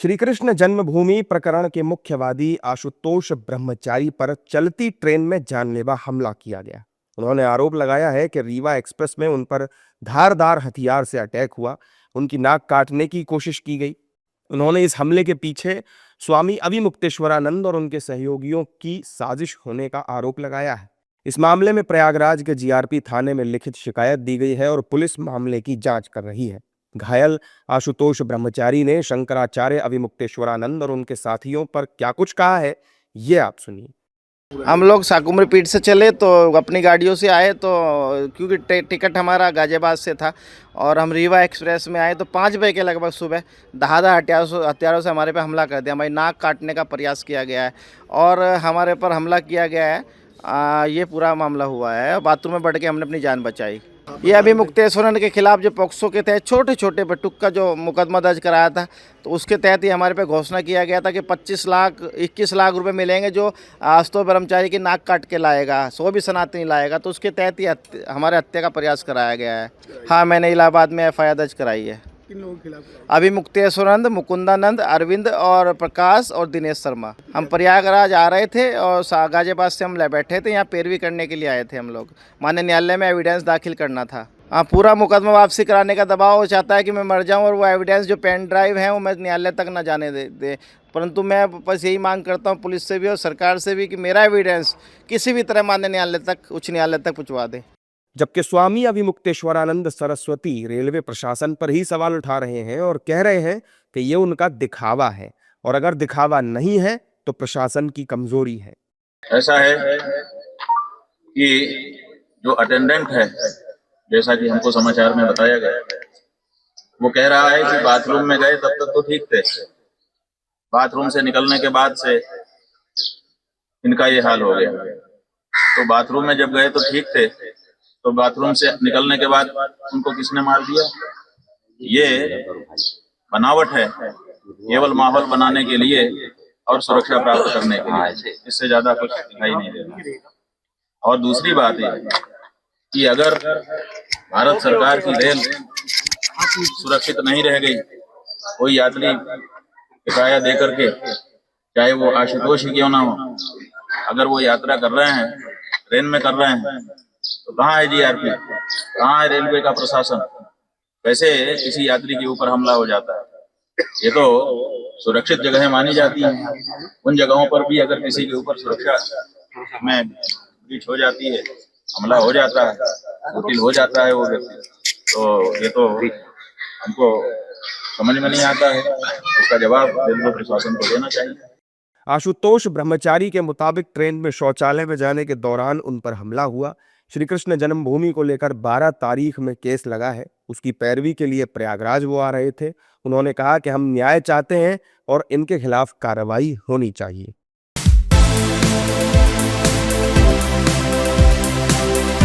श्री कृष्ण जन्मभूमि प्रकरण के मुख्य वादी आशुतोष ब्रह्मचारी पर चलती ट्रेन में जानलेवा हमला किया गया। उन्होंने आरोप लगाया है कि रीवा एक्सप्रेस में उन पर धारदार हथियार से अटैक हुआ, उनकी नाक काटने की कोशिश की गई। उन्होंने इस हमले के पीछे स्वामी अविमुक्तेश्वरानंद और उनके सहयोगियों की साजिश होने का आरोप लगाया है। इस मामले में प्रयागराज के जीआरपी थाने में लिखित शिकायत दी गई है और पुलिस मामले की जांच कर रही है। घायल आशुतोष ब्रह्मचारी ने शंकराचार्य अविमुक्तेश्वरानंद और उनके साथियों पर क्या कुछ कहा है, ये आप सुनिए। हम लोग साकुम्र पीठ से चले तो अपनी गाड़ियों से आए तो क्योंकि टिकट हमारा गाजियाबाद से था और हम रीवा एक्सप्रेस में आए तो 5 बजे के लगभग सुबह धारदार हथियारों से हमारे पे हमला कर दिया। हमारी नाक काटने का प्रयास किया गया है और हमारे पर हमला किया गया है। ये पूरा मामला हुआ है। बाथरूम में बढ़ के हमने अपनी जान बचाई। ये अभी मुक्तेश्वरन के खिलाफ जो पॉक्सो के तहत छोटे छोटे बटुक का जो मुकदमा दर्ज कराया था, तो उसके तहत ही हमारे पे घोषणा किया गया था कि 21 लाख रुपए मिलेंगे जो आशुतोष ब्रह्मचारी की नाक काट के लाएगा, 100 भी सनातनी लाएगा। तो उसके तहत ही हमारे हत्या का प्रयास कराया गया है। हाँ, मैंने इलाहाबाद में FIR दर्ज कराई है। किन लोगों के खिलाफ? अभी मुक्तेश्वरानंद, मुकुंदानंद, अरविंद और प्रकाश और दिनेश शर्मा। हम प्रयागराज आ रहे थे और गाजियाबाद से हम बैठे थे, यहाँ पैरवी करने के लिए आए थे हम लोग। माननीय न्यायालय में एविडेंस दाखिल करना था। हाँ, पूरा मुकदमा वापसी कराने का दबाव वो चाहता है कि मैं मर जाऊं और वो एविडेंस जो पेन ड्राइव है वो मैं न्यायालय तक ना जाने दे। परंतु मैं बस यही मांग करता हूं पुलिस से भी और सरकार से भी कि मेरा एविडेंस किसी भी तरह माननीय न्यायालय तक, उच्च न्यायालय तक पहुँचवा दे। जबकि स्वामी अविमुक्तेश्वरानंद सरस्वती रेलवे प्रशासन पर ही सवाल उठा रहे हैं और कह रहे हैं कि ये उनका दिखावा है और अगर दिखावा नहीं है तो प्रशासन की कमजोरी है। ऐसा है कि जो अटेंडेंट है, जैसा कि हमको समाचार में बताया गया, वो कह रहा है कि बाथरूम में गए तब तक तो ठीक थे, बाथरूम से निकलने के बाद से इनका ये हाल हो गया। तो बाथरूम में जब गए तो ठीक थे, तो बाथरूम से निकलने के बाद उनको किसने मार दिया? ये बनावट है, केवल माहौल बनाने के लिए और सुरक्षा प्राप्त करने के लिए, इससे ज्यादा कुछ दिखाई नहीं दे रहा। और दूसरी बात ये कि अगर भारत सरकार की रेल सुरक्षित नहीं रह गई, कोई यात्री किराया दे करके, चाहे वो आशुतोष ही क्यों ना हो, अगर वो यात्रा कर रहे हैं, ट्रेन में कर रहे हैं, तो कहाँ है जीआरपी, कहाँ है रेलवे का प्रशासन? कैसे किसी यात्री के ऊपर हमला हो जाता है? ये तो सुरक्षित जगह मानी जाती है। उन जगहों पर भी अगर किसी के ऊपर सुरक्षा में ब्रीच हो जाती है, हमला हो जाता है, कुटिल हो जाता है वो व्यक्ति, तो ये तो हमको समझ में नहीं आता है। इसका जवाब रेलवे प्रशासन को देना चाहिए। आशुतोष ब्रह्मचारी के मुताबिक ट्रेन में शौचालय में जाने के दौरान उन पर हमला हुआ। श्री कृष्ण जन्मभूमि को लेकर 12 तारीख में केस लगा है। उसकी पैरवी के लिए प्रयागराज वो आ रहे थे। उन्होंने कहा कि हम न्याय चाहते हैं और इनके खिलाफ कार्रवाई होनी चाहिए।